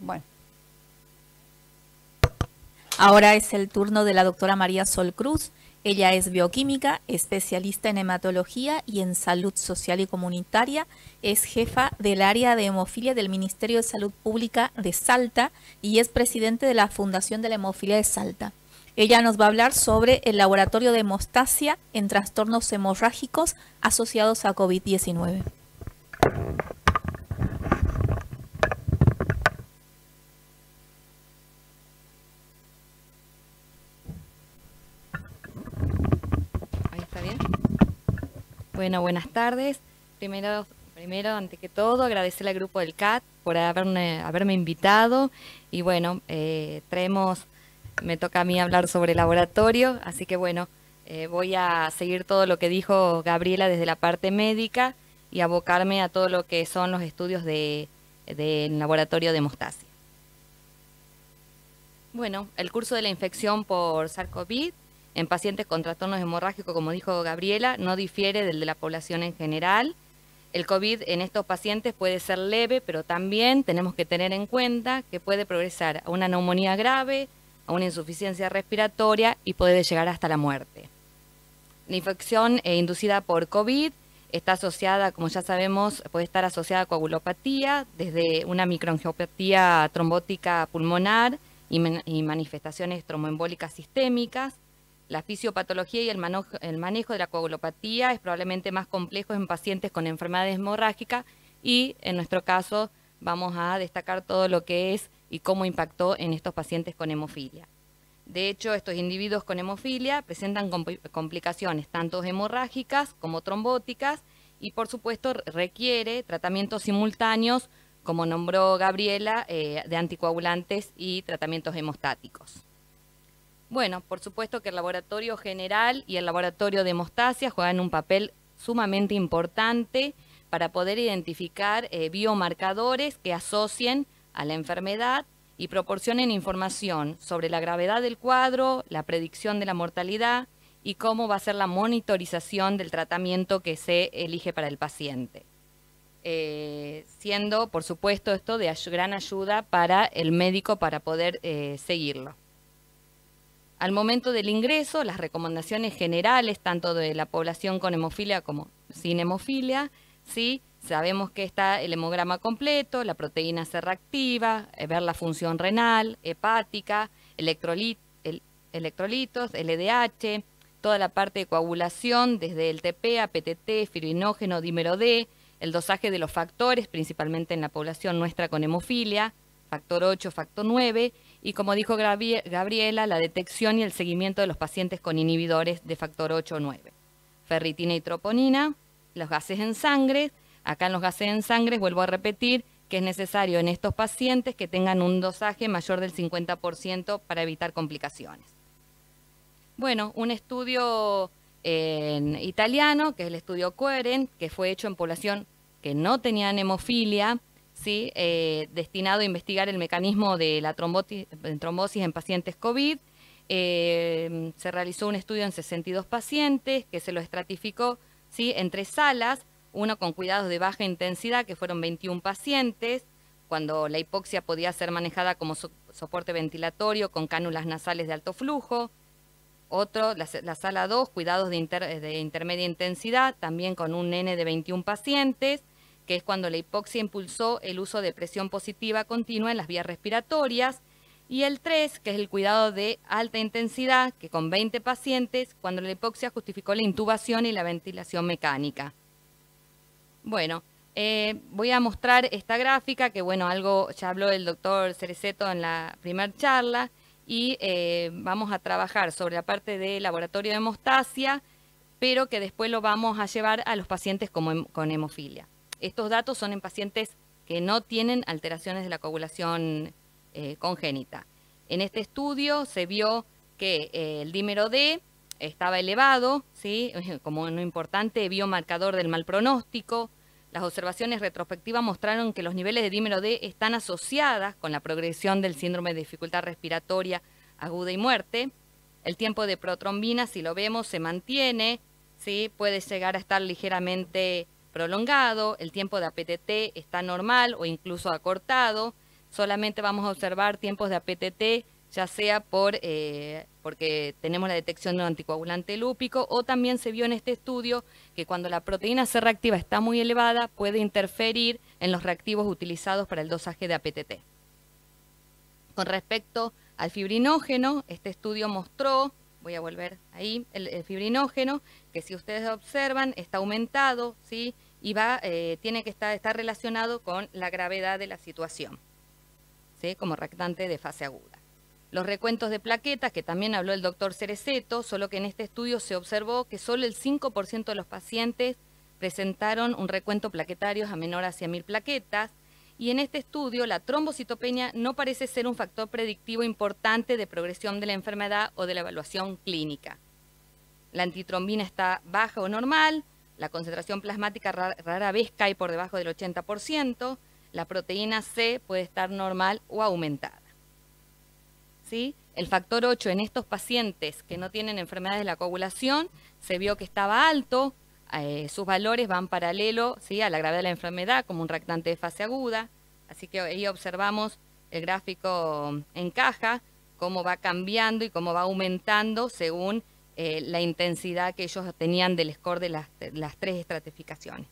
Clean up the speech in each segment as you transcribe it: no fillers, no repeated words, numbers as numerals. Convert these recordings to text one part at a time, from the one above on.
Bueno. Ahora es el turno de la doctora María Sol Cruz. Ella es bioquímica, especialista en hematología y en salud social y comunitaria. Es jefa del área de hemofilia del Ministerio de Salud Pública de Salta y es presidente de la Fundación de la Hemofilia de Salta. Ella nos va a hablar sobre el laboratorio de hemostasia en trastornos hemorrágicos asociados a COVID-19. Ahí está bien. Bueno, buenas tardes. Primero, ante que todo, agradecerle al grupo del CAT por haberme invitado. Y bueno, me toca a mí hablar sobre el laboratorio, así que bueno, voy a seguir todo lo que dijo Gabriela desde la parte médica y abocarme a todo lo que son los estudios del laboratorio de hemostasia. Bueno, el curso de la infección por SARS-CoV en pacientes con trastornos hemorrágicos, como dijo Gabriela, no difiere del de la población en general. El COVID en estos pacientes puede ser leve, pero también tenemos que tener en cuenta que puede progresar a una neumonía grave, a una insuficiencia respiratoria y puede llegar hasta la muerte. La infección inducida por COVID está asociada, como ya sabemos, puede estar asociada a coagulopatía, desde una microangiopatía trombótica pulmonar y manifestaciones tromboembólicas sistémicas. La fisiopatología y el manejo de la coagulopatía es probablemente más complejo en pacientes con enfermedades hemorrágicas y en nuestro caso vamos a destacar todo lo que es y cómo impactó en estos pacientes con hemofilia. De hecho, estos individuos con hemofilia presentan complicaciones tanto hemorrágicas como trombóticas y por supuesto requiere tratamientos simultáneos, como nombró Gabriela, de anticoagulantes y tratamientos hemostáticos. Bueno, por supuesto que el laboratorio general y el laboratorio de hemostasia juegan un papel sumamente importante para poder identificar biomarcadores que asocien a la enfermedad y proporcionen información sobre la gravedad del cuadro, la predicción de la mortalidad y cómo va a ser la monitorización del tratamiento que se elige para el paciente. Siendo, por supuesto, esto de gran ayuda para el médico para poder seguirlo. Al momento del ingreso, las recomendaciones generales, tanto de la población con hemofilia como sin hemofilia, ¿sí? Sabemos que está el hemograma completo, la proteína C reactiva, ver la función renal, hepática, electrolitos, LDH, toda la parte de coagulación, desde el TP a PTT, fibrinógeno, dímero D, el dosaje de los factores, principalmente en la población nuestra con hemofilia, factor 8, factor 9, y como dijo Gabriela, la detección y el seguimiento de los pacientes con inhibidores de factor 8 o 9. Ferritina y troponina, los gases en sangre. Acá en los gases en sangre vuelvo a repetir que es necesario en estos pacientes que tengan un dosaje mayor del 50% para evitar complicaciones. Bueno, un estudio en italiano, que es el estudio Coherent, que fue hecho en población que no tenían hemofilia, ¿sí? Destinado a investigar el mecanismo de la trombosis en pacientes COVID. Se realizó un estudio en 62 pacientes que se lo estratificó, ¿sí? En 3 salas, uno con cuidados de baja intensidad, que fueron 21 pacientes, cuando la hipoxia podía ser manejada como soporte ventilatorio con cánulas nasales de alto flujo. Otro, la sala 2, cuidados de intermedia intensidad, también con un N de 21 pacientes, que es cuando la hipoxia impulsó el uso de presión positiva continua en las vías respiratorias. Y el 3, que es el cuidado de alta intensidad, que con 20 pacientes, cuando la hipoxia justificó la intubación y la ventilación mecánica. Bueno, voy a mostrar esta gráfica, que bueno, algo ya habló el doctor Cereceto en la primera charla, y vamos a trabajar sobre la parte de laboratorio de hemostasia, pero que después lo vamos a llevar a los pacientes con hemofilia. Estos datos son en pacientes que no tienen alteraciones de la coagulación congénita. En este estudio se vio que el dímero D estaba elevado, ¿sí? Como un importante biomarcador del mal pronóstico. Las observaciones retrospectivas mostraron que los niveles de dímero D están asociadas con la progresión del síndrome de dificultad respiratoria aguda y muerte. El tiempo de protrombina, si lo vemos, se mantiene, ¿sí? Puede llegar a estar ligeramente prolongado. El tiempo de APTT está normal o incluso acortado. solamente vamos a observar tiempos de APTT, ya sea porque tenemos la detección de un anticoagulante lúpico, o también se vio en este estudio que cuando la proteína C reactiva está muy elevada, puede interferir en los reactivos utilizados para el dosaje de APTT. Con respecto al fibrinógeno, este estudio mostró, voy a volver ahí, el fibrinógeno, que si ustedes observan está aumentado, ¿sí? Y tiene que estar relacionado con la gravedad de la situación, ¿sí? Como reactante de fase aguda. Los recuentos de plaquetas, que también habló el doctor Cereceto, solo que en este estudio se observó que solo el 5% de los pacientes presentaron un recuento plaquetario a menor a 100.000 plaquetas, y en este estudio la trombocitopenia no parece ser un factor predictivo importante de progresión de la enfermedad o de la evaluación clínica. La antitrombina está baja o normal, la concentración plasmática rara vez cae por debajo del 80%, la proteína C puede estar normal o aumentada. ¿Sí? El factor 8 en estos pacientes que no tienen enfermedades de la coagulación se vio que estaba alto, sus valores van paralelo, ¿sí? A la gravedad de la enfermedad como un reactante de fase aguda, así que ahí observamos el gráfico en caja, cómo va cambiando y cómo va aumentando según la intensidad que ellos tenían del score de las tres estratificaciones.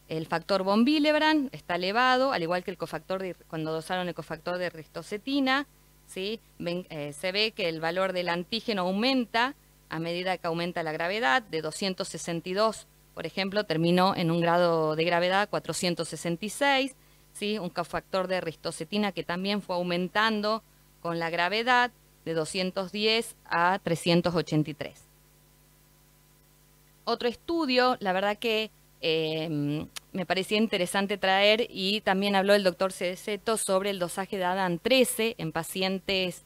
El factor von Willebrand está elevado, al igual que el cofactor cuando dosaron el cofactor de ristocetina, ¿sí? Se ve que el valor del antígeno aumenta a medida que aumenta la gravedad. De 262, por ejemplo, terminó en un grado de gravedad 466, ¿sí? Un cofactor de ristocetina que también fue aumentando con la gravedad de 210 a 383. Otro estudio, la verdad que me parecía interesante traer, y también habló el doctor Cereceto sobre el dosaje de ADAM13 en pacientes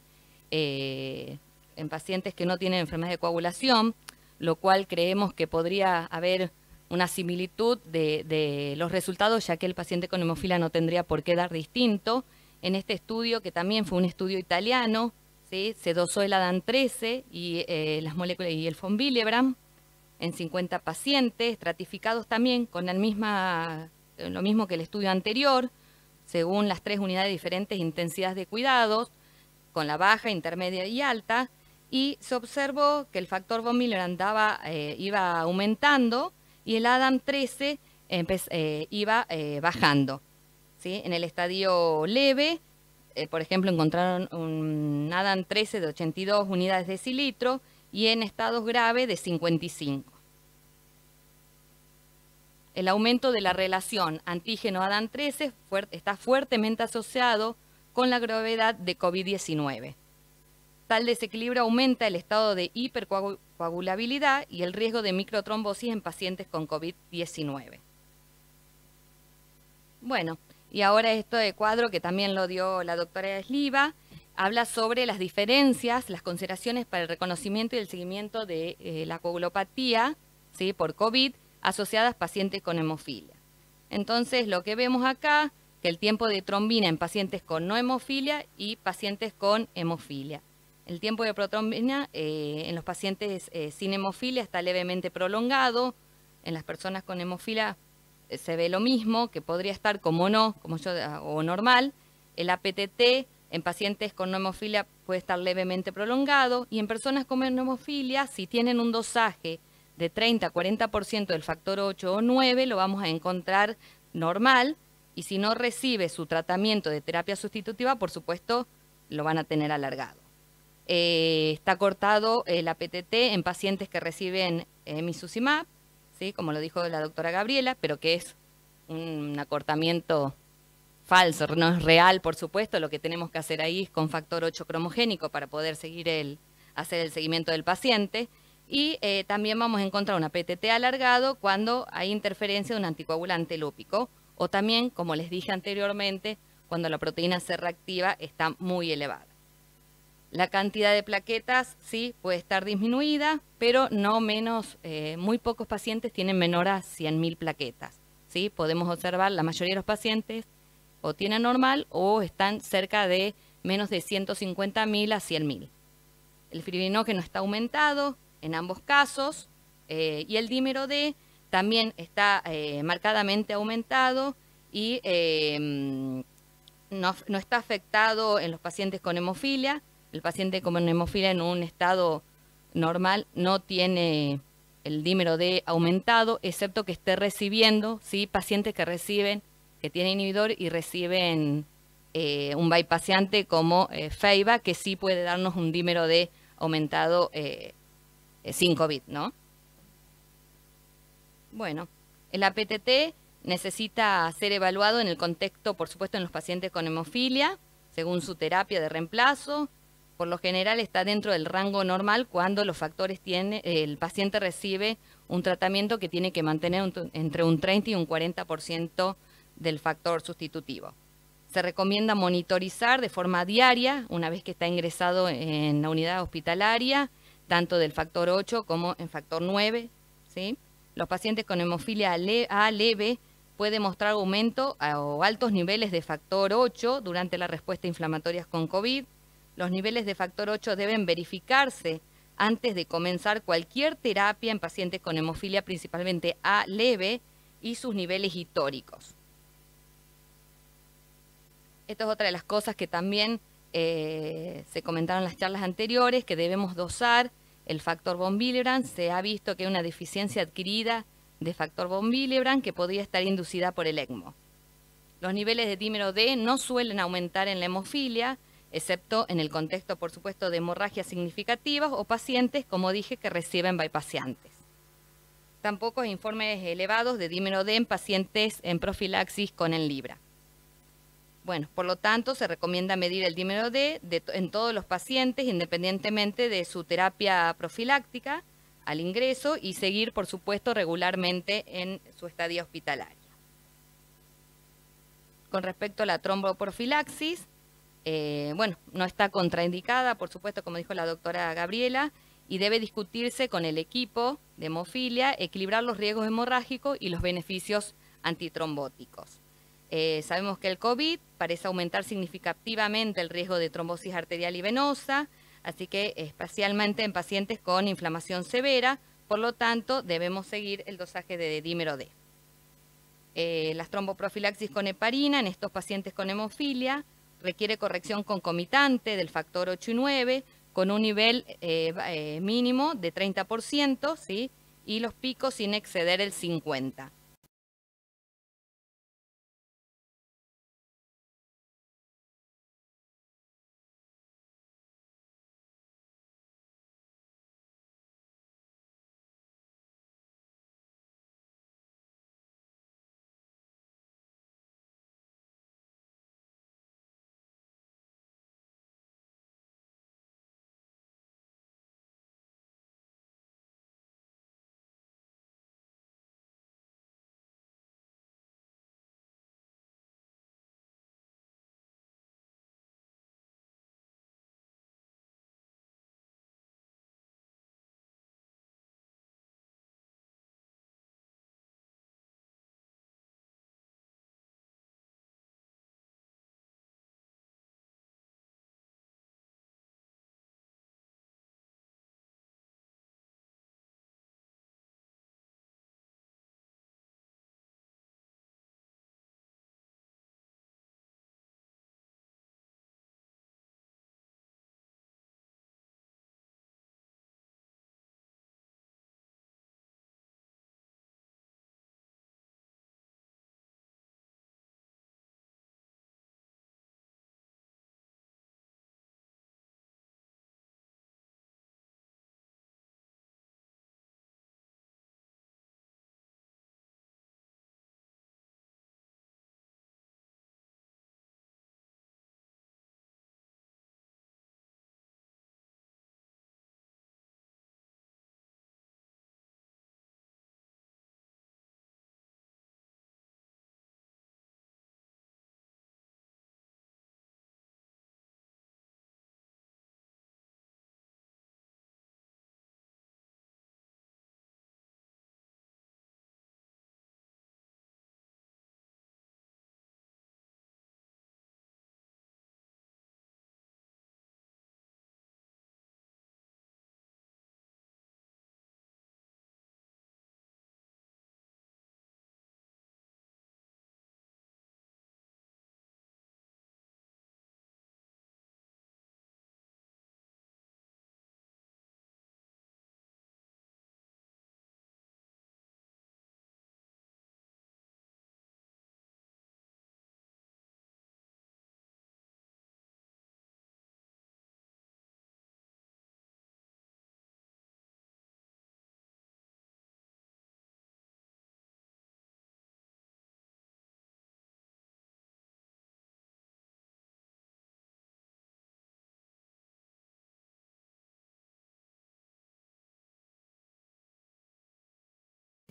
que no tienen enfermedad de coagulación, lo cual creemos que podría haber una similitud de los resultados, ya que el paciente con hemofilia no tendría por qué dar distinto. En este estudio, que también fue un estudio italiano, ¿sí? Se dosó el ADAM13 y las moléculas y el von Willebrand en 50 pacientes, estratificados también con lo mismo que el estudio anterior, según las 3 unidades de diferentes intensidades de cuidados, con la baja, intermedia y alta, y se observó que el factor von Willebrand iba aumentando y el ADAM13 iba bajando, ¿sí? En el estadio leve, por ejemplo, encontraron un ADAM13 de 82 unidades de decilitro, y en estados graves de 55. El aumento de la relación antígeno-ADAM13 está fuertemente asociado con la gravedad de COVID-19. Tal desequilibrio aumenta el estado de hipercoagulabilidad y el riesgo de microtrombosis en pacientes con COVID-19. Bueno, y ahora esto de cuadro que también lo dio la doctora Esliva, habla sobre las diferencias, las consideraciones para el reconocimiento y el seguimiento de la coagulopatía, ¿sí? Por COVID asociadas a pacientes con hemofilia. Entonces, lo que vemos acá, que el tiempo de trombina en pacientes con no hemofilia y pacientes con hemofilia. El tiempo de protrombina en los pacientes sin hemofilia está levemente prolongado. En las personas con hemofilia se ve lo mismo, que podría estar como o normal. El APTT en pacientes con no hemofilia puede estar levemente prolongado, y en personas con hemofilia, si tienen un dosaje de 30 a 40% del factor 8 o 9, lo vamos a encontrar normal, y si no recibe su tratamiento de terapia sustitutiva, por supuesto, lo van a tener alargado. Está cortado el APTT en pacientes que reciben misucimab, ¿sí? Como lo dijo la doctora Gabriela, pero que es un acortamiento falso, no es real, por supuesto. Lo que tenemos que hacer ahí es con factor 8 cromogénico para poder hacer el seguimiento del paciente. Y también vamos a encontrar un APTT alargado cuando hay interferencia de un anticoagulante lúpico, o también, como les dije anteriormente, cuando la proteína C reactiva está muy elevada. La cantidad de plaquetas sí puede estar disminuida, pero no menos, muy pocos pacientes tienen menor a 100.000 plaquetas, ¿sí? Podemos observar la mayoría de los pacientes o tienen normal o están cerca de menos de 150.000 a 100.000. El fibrinógeno está aumentado en ambos casos, y el dímero D también está marcadamente aumentado, y no está afectado en los pacientes con hemofilia. El paciente con hemofilia en un estado normal no tiene el dímero D aumentado, excepto que esté recibiendo, ¿sí? Pacientes que reciben, que tienen inhibidor y reciben un bypassante como Feiba, que sí puede darnos un dímero D aumentado sin COVID, ¿no? Bueno, el APTT necesita ser evaluado en el contexto, por supuesto, en los pacientes con hemofilia, según su terapia de reemplazo. Por lo general está dentro del rango normal cuando los factores el paciente recibe un tratamiento que tiene que mantener entre un 30 y un 40% del factor sustitutivo. Se recomienda monitorizar de forma diaria, una vez que está ingresado en la unidad hospitalaria, tanto del factor 8 como en factor 9, ¿sí? Los pacientes con hemofilia A leve pueden mostrar aumento o altos niveles de factor 8 durante la respuesta inflamatoria con COVID. Los niveles de factor 8 deben verificarse antes de comenzar cualquier terapia en pacientes con hemofilia, principalmente A leve, y sus niveles históricos. Esta es otra de las cosas que también se comentaron en las charlas anteriores, que debemos dosar el factor von Willebrand. Se ha visto que hay una deficiencia adquirida de factor von Willebrand que podría estar inducida por el ECMO. Los niveles de dímero D no suelen aumentar en la hemofilia, excepto en el contexto, por supuesto, de hemorragias significativas o pacientes, como dije, que reciben bypassiantes. Tampoco hay informes elevados de dímero D en pacientes en profilaxis con Enlibra. Bueno, por lo tanto, se recomienda medir el dímero D en todos los pacientes, independientemente de su terapia profiláctica al ingreso, y seguir, por supuesto, regularmente en su estadía hospitalaria. Con respecto a la tromboprofilaxis, bueno, no está contraindicada, por supuesto, como dijo la doctora Gabriela, y debe discutirse con el equipo de hemofilia, equilibrar los riesgos hemorrágicos y los beneficios antitrombóticos. Sabemos que el COVID parece aumentar significativamente el riesgo de trombosis arterial y venosa, así que especialmente en pacientes con inflamación severa, por lo tanto debemos seguir el dosaje de dímero D. Las tromboprofilaxis con heparina en estos pacientes con hemofilia requiere corrección concomitante del factor 8 y 9 con un nivel mínimo de 30%, ¿sí? Y los picos sin exceder el 50%.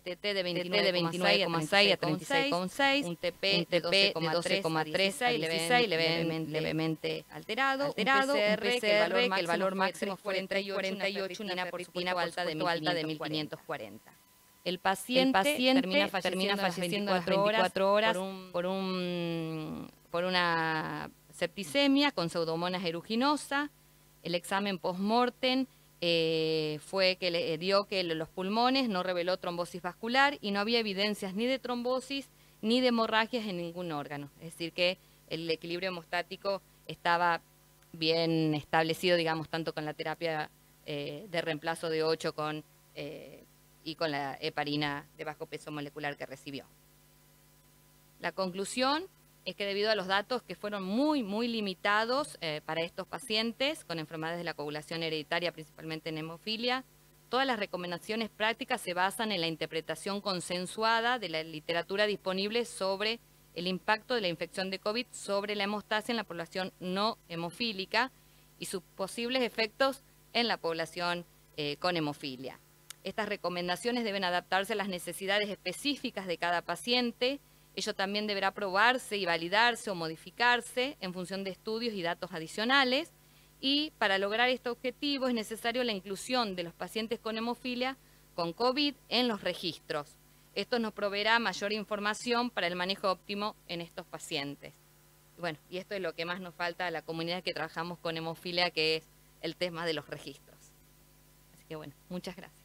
TT de 29,6 a 36,6, un TP de 12,3 a 16 levemente alterado, un PCR que el valor máximo fue 48, una ferritina alta de 1540. El paciente termina falleciendo a las 24 horas por una septicemia con pseudomonas aeruginosa. El examen post-mortem fue que le dio que los pulmones no reveló trombosis vascular y no había evidencias ni de trombosis ni de hemorragias en ningún órgano. Es decir, que el equilibrio hemostático estaba bien establecido, digamos, tanto con la terapia de reemplazo de 8 y con la heparina de bajo peso molecular que recibió. La conclusión es que debido a los datos que fueron muy limitados para estos pacientes con enfermedades de la coagulación hereditaria, principalmente en hemofilia, todas las recomendaciones prácticas se basan en la interpretación consensuada de la literatura disponible sobre el impacto de la infección de COVID sobre la hemostasia en la población no hemofílica y sus posibles efectos en la población con hemofilia. Estas recomendaciones deben adaptarse a las necesidades específicas de cada paciente. Ello también deberá probarse y validarse o modificarse en función de estudios y datos adicionales. Y para lograr este objetivo es necesario la inclusión de los pacientes con hemofilia con COVID en los registros. Esto nos proveerá mayor información para el manejo óptimo en estos pacientes. Bueno, y esto es lo que más nos falta a la comunidad que trabajamos con hemofilia, que es el tema de los registros. Así que bueno, muchas gracias.